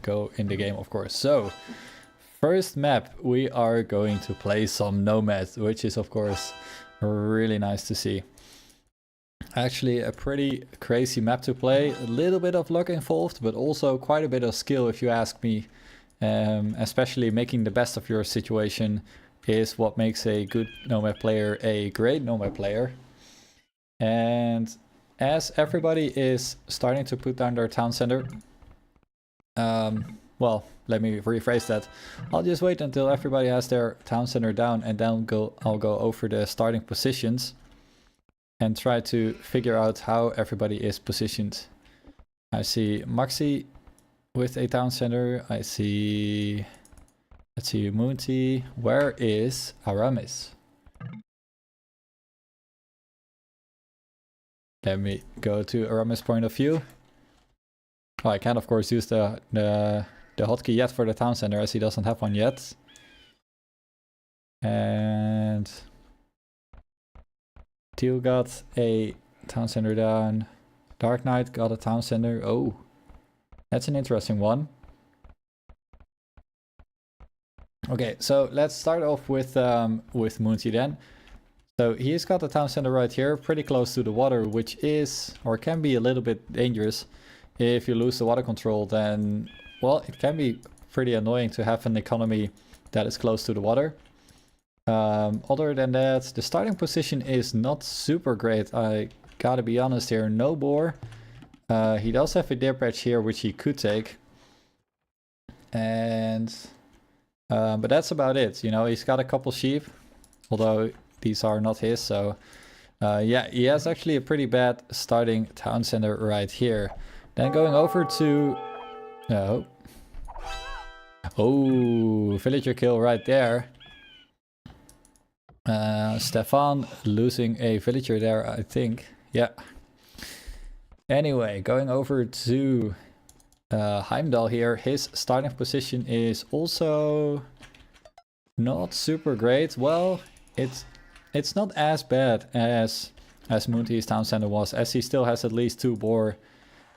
go in the game, of course. So, first map, we are going to play some Nomad, which is, of course, really nice to see. Actually, a pretty crazy map to play. A little bit of luck involved, but also quite a bit of skill, if you ask me. Especially making the best of your situation is what makes a good Nomad player a great Nomad player. And as everybody is starting to put down their town center, well, let me rephrase that. I'll just wait until everybody has their town center down, and then I'll go over the starting positions and try to figure out how everybody is positioned. I see Maxi with a town center. I see, let's see, Moonty. Where is Aramis? Let me go to Aramis' point of view. Oh, I can't of course use the hotkey yet for the town center, as he doesn't have one yet. And Teal got a town center down. Dark Knight got a town center. Oh, that's an interesting one. Okay, so let's start off with Moonty then. So he's got the town center right here, pretty close to the water, which is, or can be, a little bit dangerous. If you lose the water control, then, well, it can be pretty annoying to have an economy that is close to the water. Other than that, the starting position is not super great. I gotta be honest here, no boar. He does have a deer patch here, which he could take. And, but that's about it. You know, he's got a couple sheep, although these are not his. So, yeah, he has actually a pretty bad starting town center right here. Then going over to, oh, villager kill right there. Stefan losing a villager there, I think. Yeah. Anyway, going over to Heimdall here. His starting position is also not super great. Well, it's not as bad as Moonty's town center was, as he still has at least 2 boar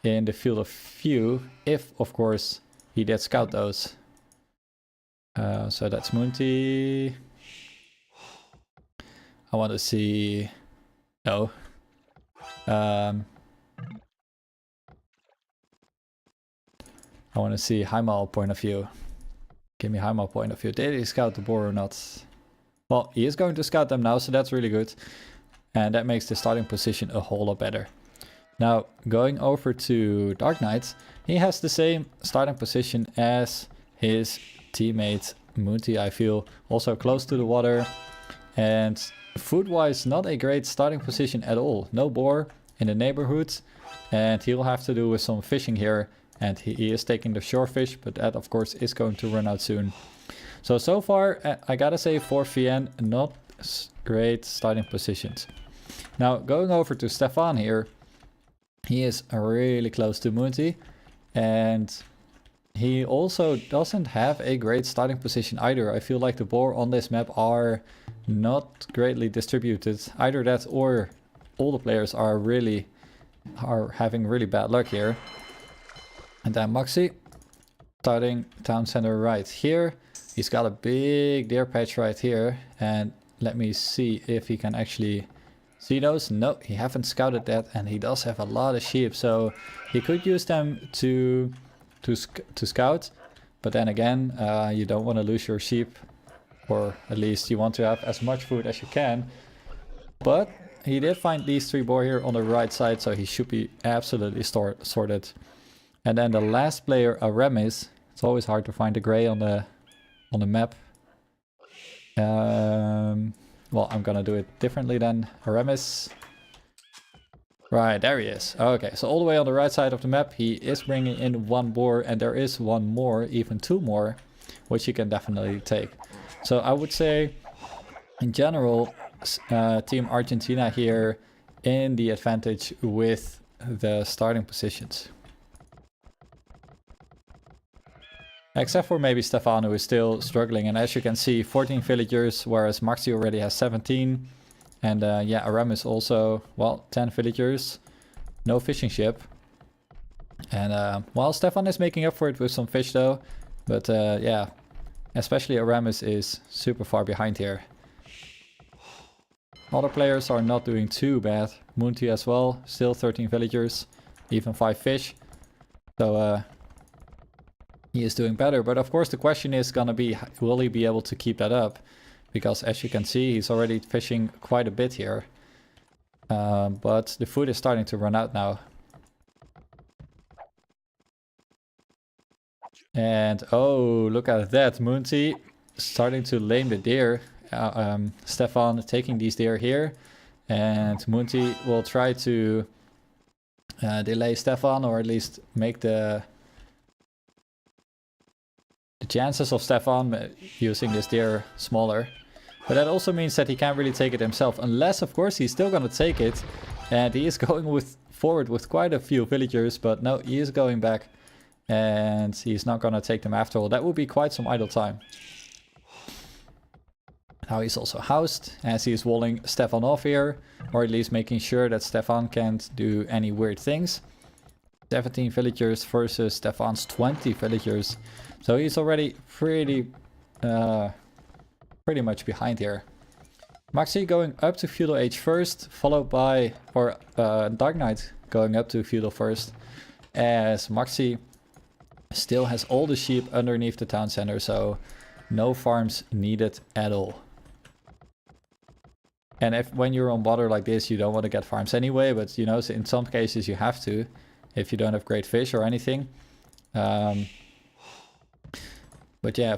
in the field of view, if of course he did scout those. So that's Moonty. I want to see, no. I want to see Heimal point of view. Give me Heimal point of view. Did he scout the boar or not? Well, he is going to scout them now, so that's really good. And that makes the starting position a whole lot better. Now, going over to Dark Knight, he has the same starting position as his teammate Moonty, I feel. Also close to the water. And food-wise, not a great starting position at all. No boar in the neighborhood. And he'll have to do with some fishing here. And he is taking the shore fish, but that of course is going to run out soon. So far, I gotta say for VN, not great starting positions. Now, going over to Stefan here. He is really close to Moonty. And he also doesn't have a great starting position either. I feel like the boar on this map are not greatly distributed. Either that or all the players are having really bad luck here. And then Maxi, starting town center right here. He's got a big deer patch right here. And let me see if he can actually see those. No, he haven't scouted that, and he does have a lot of sheep. So he could use them to scout. But then again, you don't want to lose your sheep. Or at least you want to have as much food as you can. But he did find these 3 boar here on the right side, so he should be absolutely sorted. And then the last player, Aramis. It's always hard to find the gray on the map. Well, I'm gonna do it differently than Aramis. Right, there he is. Okay, so all the way on the right side of the map, he is bringing in 1 boar, and there is 1 more, even 2 more, which he can definitely take. So I would say, in general, Team Argentina here in the advantage with the starting positions. Except for maybe Stefan, who is still struggling. And as you can see, 14 villagers, whereas Maxi already has 17. And yeah, Aramis also, well, 10 villagers. No fishing ship. And well, Stefan is making up for it with some fish though. But yeah, especially Aramis is super far behind here. Other players are not doing too bad. Moonty as well, still 13 villagers, even 5 fish. So he is doing better. But of course the question is gonna be, will he be able to keep that up? Because as you can see, he's already fishing quite a bit here. But the food is starting to run out now. And oh, look at that. Moonty starting to lame the deer. Stefan taking these deer here. And Moonty will try to delay Stefan, or at least make the chances of Stefan using this deer smaller. But that also means that he can't really take it himself. Unless, of course, he's still going to take it. And he is going forward with quite a few villagers. But no, he is going back. And he's not going to take them after all. That would be quite some idle time. Now he's also housed as he's walling Stefan off here. Or at least making sure that Stefan can't do any weird things. 17 villagers versus Stefan's 20 villagers. So he's already pretty much behind here. Maxi going up to feudal age first. Followed by, or Dark Knight going up to feudal first. As Maxi still has all the sheep underneath the town center, so no farms needed at all. And when you're on water like this, you don't want to get farms anyway, but you know, in some cases you have to, if you don't have great fish or anything. But yeah,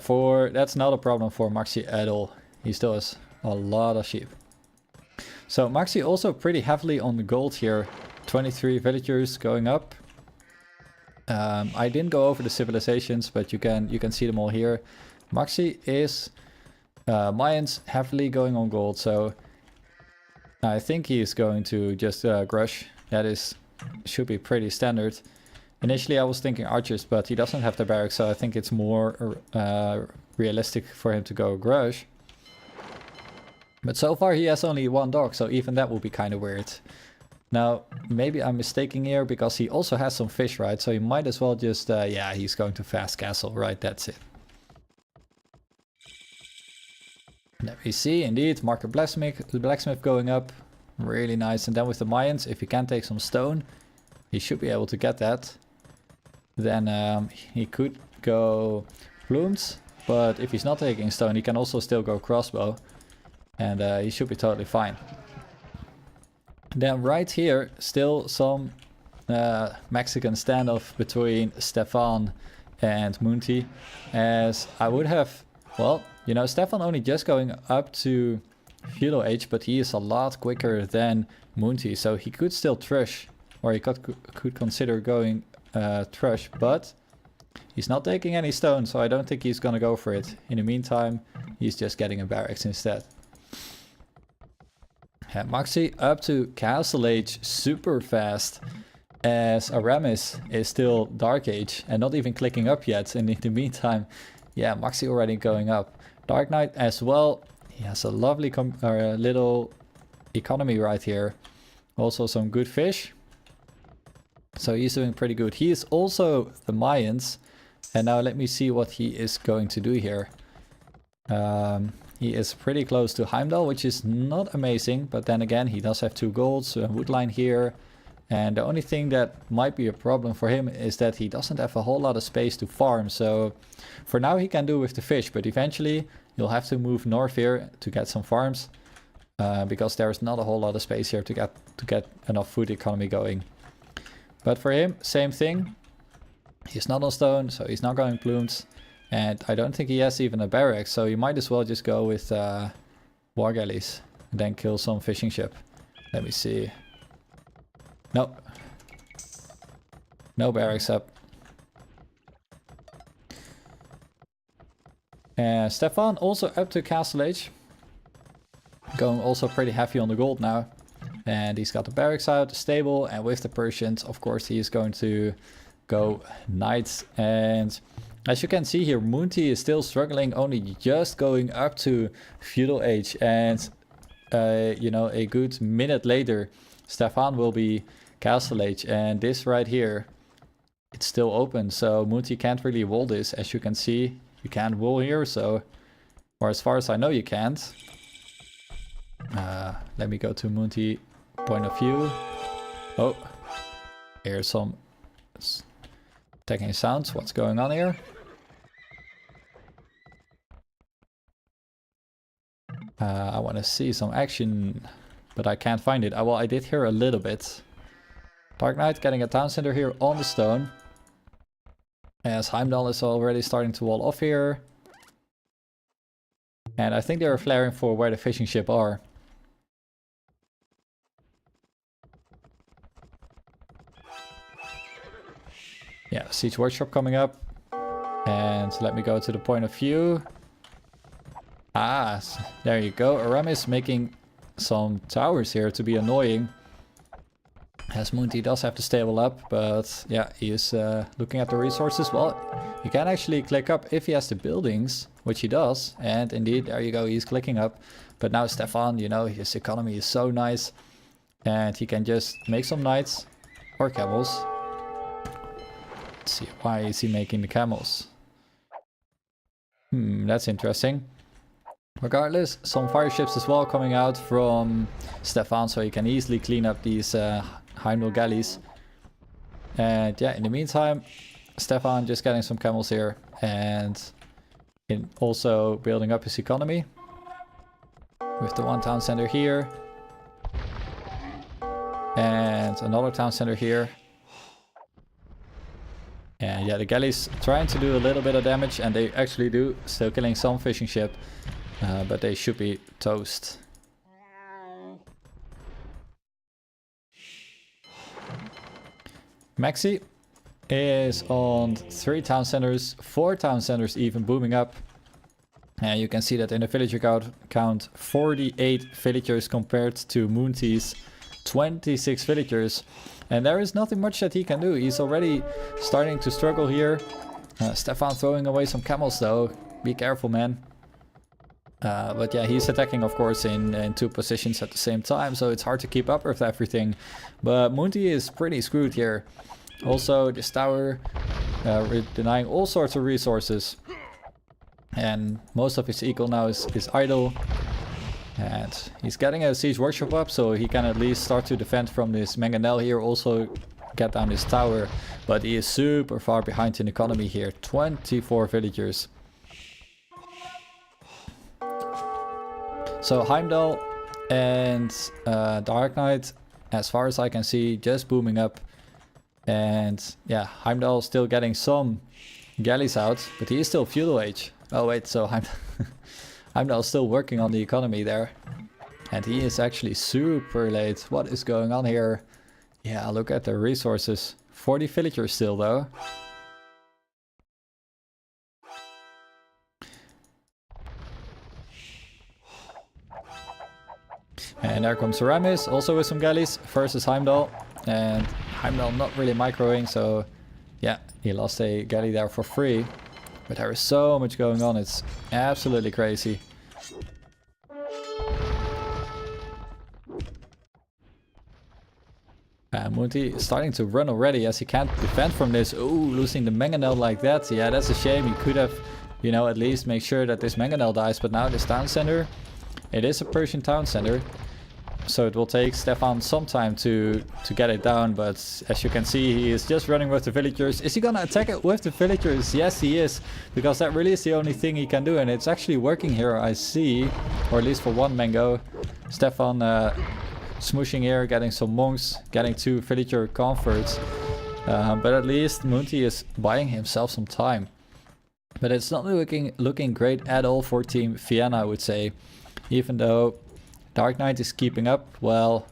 that's not a problem for Maxi at all. He still has a lot of sheep. So Maxi also pretty heavily on the gold here. 23 villagers going up. I didn't go over the civilizations, but you can see them all here. Maxi is Mayans heavily going on gold, so I think he is going to just grush. That should be pretty standard. Initially I was thinking archers, but he doesn't have the barracks, so I think it's more realistic for him to go grush. But so far he has only 1 dog, so even that would be kind of weird. Now, maybe I'm mistaken here, because he also has some fish, right? So he might as well just, yeah, he's going to fast castle, right? That's it. Let me see, indeed, market blacksmith going up. Really nice. And then with the Mayans, if he can take some stone, he should be able to get that. Then he could go plumes, but if he's not taking stone, he can also still go crossbow. And he should be totally fine. Then right here, still some Mexican standoff between Stefan and Moonty. As I would have, well, you know, Stefan only just going up to feudal age, but he is a lot quicker than Moonty. So he could still trush, or he could consider going trush, but he's not taking any stone, so I don't think he's gonna go for it. In the meantime, he's just getting a barracks instead. Maxi up to castle age super fast, as Aramis is still dark age and not even clicking up yet. And in the meantime, yeah, Maxi already going up. Dark Knight as well. He has a lovely little economy right here. Also some good fish. So he's doing pretty good. He is also the Mayans. And now let me see what he is going to do here. He is pretty close to Heimdall, which is not amazing. But then again, he does have 2 golds, a woodline here. And the only thing that might be a problem for him is that he doesn't have a whole lot of space to farm. So for now he can do with the fish, but eventually you'll have to move north here to get some farms. Because there's not a whole lot of space here to get enough food economy going. But for him, same thing. He's not on stone, so he's not going plumes. And I don't think he has even a barracks, so you might as well just go with war galleys and then kill some fishing ship. Let me see. Nope. No barracks up. Stefan also up to castle age. Going also pretty heavy on the gold now. And he's got the barracks out, the stable, and with the Persians, of course, he is going to go knights. And as you can see here, Moonty is still struggling, only just going up to feudal age. And, you know, a good minute later, Stefan will be castle age. And this right here it's still open, so Moonty can't really wall this. As you can see, you can't wall here, so, or as far as I know, you can't. Let me go to Moonty point of view. Oh, here's some attacking sounds. What's going on here? I want to see some action, but I can't find it. Well, I did hear a little bit. Dark Knight getting a town center here on the stone. As Heimdall is already starting to wall off here. And I think they're flaring for where the fishing ship are. Yeah, Siege Workshop coming up. And let me go to the point of view. Ah, there you go. Aramis making some towers here to be annoying. As Moonty does have to stable up, but yeah, he is looking at the resources. Well, you can actually click up if he has the buildings, which he does. And indeed, there you go, he's clicking up. But now Stefan, you know, his economy is so nice. And he can just make some knights or camels. Let's see, why is he making the camels? That's interesting. Regardless, some fire ships as well coming out from Stefan, so he can easily clean up these Heimdall galleys. And yeah, in the meantime, Stefan just getting some camels here and also building up his economy with the one town center here and another town center here. And yeah, the galleys trying to do a little bit of damage, and they actually do, still killing some fishing ship. But they should be toast. Maxi is on 3 town centers, 4 town centers even booming up. And you can see that in the villager count 48 villagers compared to Moonty's 26 villagers. And there is nothing much that he can do. He's already starting to struggle here. Stefan throwing away some camels though. Be careful, man. But yeah, he's attacking, of course, in 2 positions at the same time, so it's hard to keep up with everything. But Moonty is pretty screwed here. Also, this tower denying all sorts of resources. And most of his eco now is idle. And he's getting a siege workshop up, so he can at least start to defend from this mangonel here. Also get down this tower. But he is super far behind in economy here. 24 villagers. So Heimdall and Dark Knight, as far as I can see, just booming up. And yeah, Heimdall still getting some galleys out, but he is still feudal age. Oh wait, so Heimdall is still working on the economy there. And he is actually super late. What is going on here? Yeah, look at the resources. 40 villagers still though. And there comes Aramis, also with some galleys, versus Heimdall. And Heimdall not really microing, so yeah, he lost a galley there for free. But there is so much going on, it's absolutely crazy. Moonty is starting to run already as he can't defend from this. Ooh, losing the mangonel like that. Yeah, that's a shame. He could have, you know, at least make sure that this mangonel dies. But now this town center, it is a Persian town center. So it will take Stefan some time to get it down, but as you can see, he is just running with the villagers. Is he gonna attack it with the villagers? Yes, he is, because that really is the only thing he can do, and it's actually working here, I see, or at least for one mango. Stefan smooshing here, getting some monks, getting 2 villager converts, but at least Moonty is buying himself some time. But it's not looking great at all for Team Vienna, I would say, even though Dark Knight is keeping up. Well,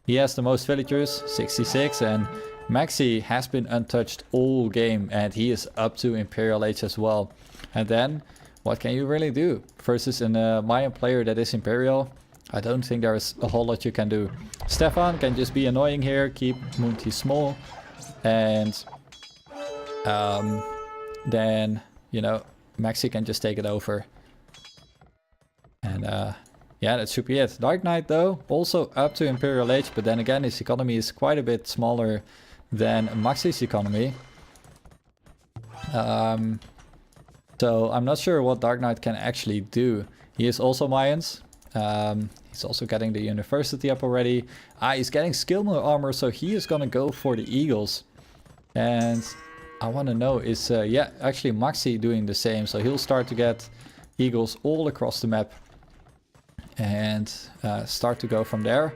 he has the most villagers, 66, and Maxi has been untouched all game, and he is up to Imperial Age as well. And then, what can you really do versus a Mayan player that is Imperial? I don't think there's a whole lot you can do. Stefan can just be annoying here, keep Moonty small, and then, you know, Maxi can just take it over. And yeah, that should be it. Dark Knight though, also up to Imperial Age, but then again his economy is quite a bit smaller than Maxi's economy. So I'm not sure what Dark Knight can actually do. He is also Mayans. He's also getting the University up already. He's getting skill mill armor, so he is gonna go for the Eagles. And I want to know is, yeah, actually Maxi doing the same. So he'll start to get Eagles all across the map. And start to go from there.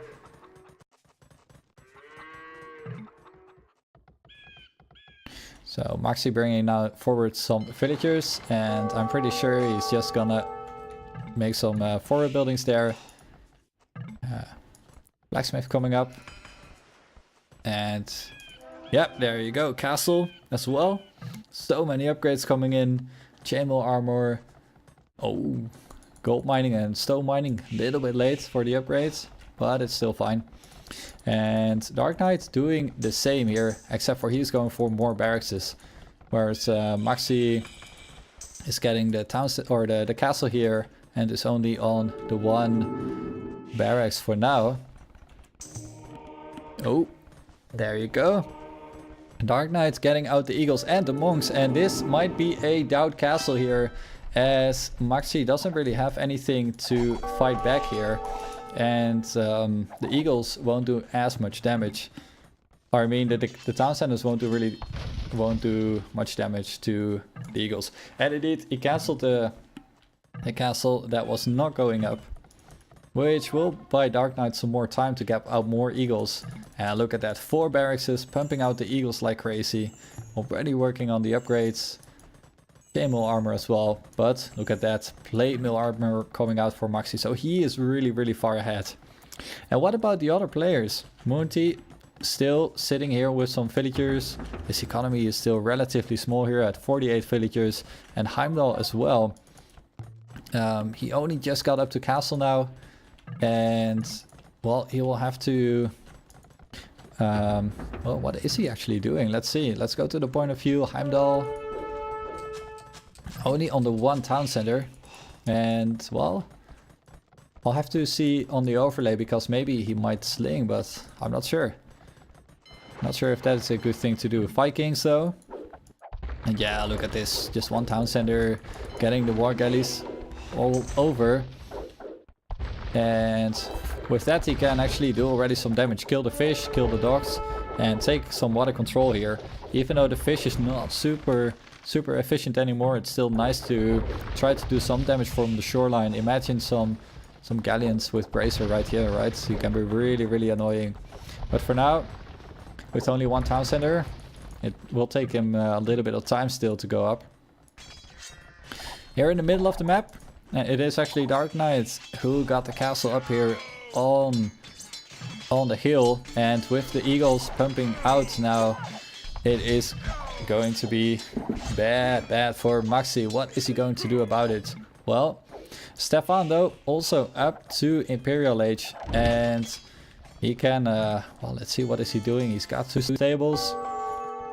So Maxi bringing now forward some villagers. And I'm pretty sure he's just gonna make some forward buildings there. Blacksmith coming up. And yep, there you go. Castle as well. So many upgrades coming in. Chainmail armor. Oh, gold mining and stone mining. A little bit late for the upgrades, but it's still fine. And Dark Knight doing the same here, except for he's going for more barracks. Whereas Maxi is getting the town or the castle here and is only on the one barracks for now. Oh, there you go. Dark Knight's getting out the Eagles and the Monks, and this might be a doubt castle here, as Maxi doesn't really have anything to fight back here, and the Eagles won't do as much damage. Or I mean, the town centers won't do much damage to the Eagles. And indeed, he cancelled the castle that was not going up, which will buy Dark Knight some more time to get out more Eagles. And look at that, 4 barracks pumping out the Eagles like crazy. Already working on the upgrades. Chainmail armor as well, but look at that, plate mill armor coming out for Maxi. So he is really, really far ahead. And what about the other players? Moonty still sitting here with some villagers. His economy is still relatively small here at 48 villagers. And Heimdall as well. He only just got up to castle now. And well, he will have to... well, what is he actually doing? Let's see. Let's go to the point of view. Heimdall only on the one town center. And well, I'll have to see on the overlay, because maybe he might sling, but I'm not sure. Not sure if that is a good thing to do. Vikings though. And yeah, look at this. Just one town center getting the war galleys all over. And with that he can actually do already some damage. Kill the fish, kill the dogs, and take some water control here. Even though the fish is not super efficient anymore, it's still nice to try to do some damage from the shoreline. Imagine some galleons with bracer right here, right? So you can be really, really annoying. But for now, with only one town center, it will take him a little bit of time still to go up. Here in the middle of the map, it is actually Dark Knight who got the castle up here on the hill, and with the Eagles pumping out now, it is going to be bad for Maxi. What is he going to do about it? Well, Stefan though also up to Imperial Age, and he can well, let's see, what is he doing? He's got 2 stables.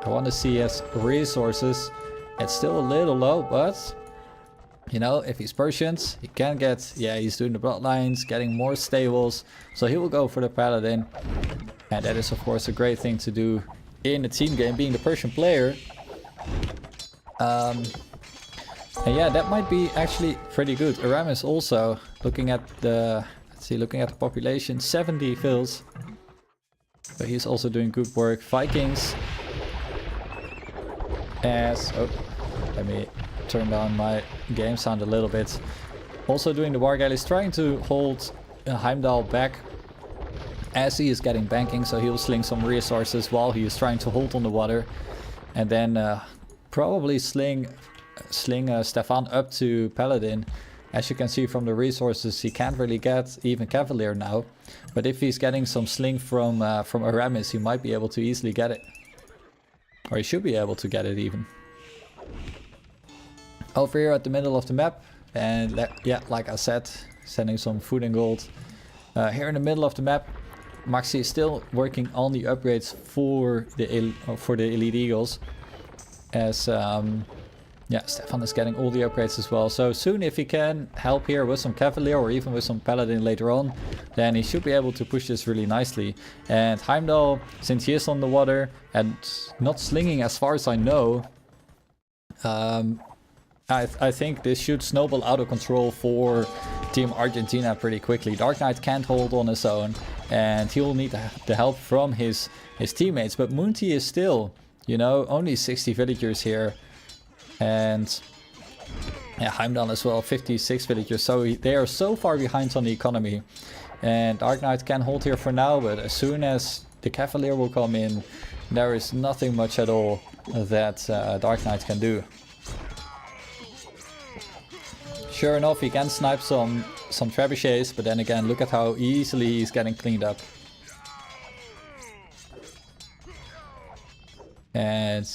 I want to see his resources. It's still a little low, but you know, if he's Persians, he can get, yeah, he's doing the bloodlines, getting more stables, so he will go for the Paladin. And that is of course a great thing to do in a team game, being the Persian player. And yeah, that might be actually pretty good. Aramis also, looking at the, let's see, looking at the population, 70 fills. But he's also doing good work. Vikings as, oh, let me turn down my game sound a little bit. Also doing the war galleys, trying to hold Heimdall back as he is getting banking, so he'll sling some resources while he is trying to hold on the water. And then probably sling Stefan up to Paladin. As you can see from the resources, he can't really get even Cavalier now. But if he's getting some sling from Aramis, he might be able to easily get it. Or he should be able to get it even. Over here at the middle of the map, and yeah, like I said, sending some food and gold. Here in the middle of the map, Maxi is still working on the upgrades for the Elite Eagles. As yeah, Stefan is getting all the upgrades as well. So soon, if he can help here with some Cavalier or even with some Paladin later on, then he should be able to push this really nicely. And Heimdall, since he is on the water and not slinging as far as I know, I think this should snowball out of control for Team Argentina pretty quickly. Dark Knight can't hold on his own, and he'll need the help from his teammates. But Moonty is still, you know, only 60 villagers here. And yeah, Heimdall as well, 56 villagers. So they are so far behind on the economy. And Dark Knight can hold here for now, but as soon as the Cavalier will come in, there is nothing much at all that Dark Knight can do. Sure enough, he can snipe some trebuchets, but then again, look at how easily he's getting cleaned up. And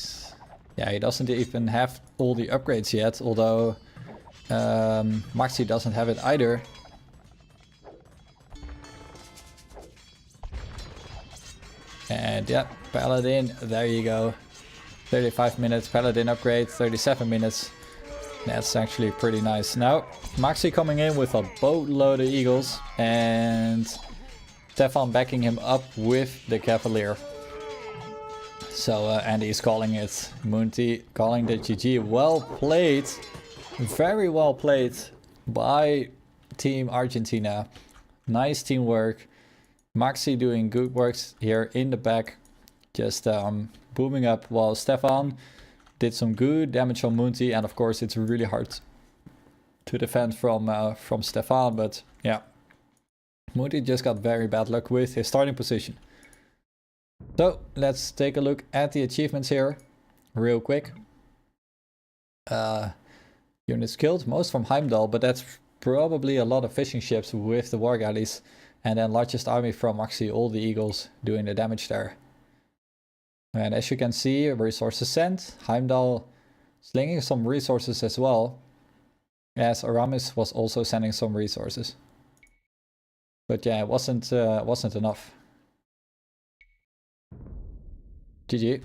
yeah, he doesn't even have all the upgrades yet, although Maxi doesn't have it either. And yeah, Paladin, there you go. 35 minutes, Paladin upgrade, 37 minutes. That's actually pretty nice. Now, Maxi coming in with a boatload of eagles, and Stefan backing him up with the Cavalier. So, and he's calling it. Moonty calling the GG. Well played. Very well played by Team Argentina. Nice teamwork. Maxi doing good works here in the back. Just booming up while Stefan did some good damage on Moonty, and of course it's really hard to defend from Stefan, but yeah. Moonty just got very bad luck with his starting position. So let's take a look at the achievements here real quick. Units killed, most from Heimdall, but that's probably a lot of fishing ships with the war galleys. And then largest army from Maxi, all the eagles doing the damage there. And as you can see, resources sent. Heimdall slinging some resources as well, as Aramis was also sending some resources. But yeah, it wasn't enough. GG.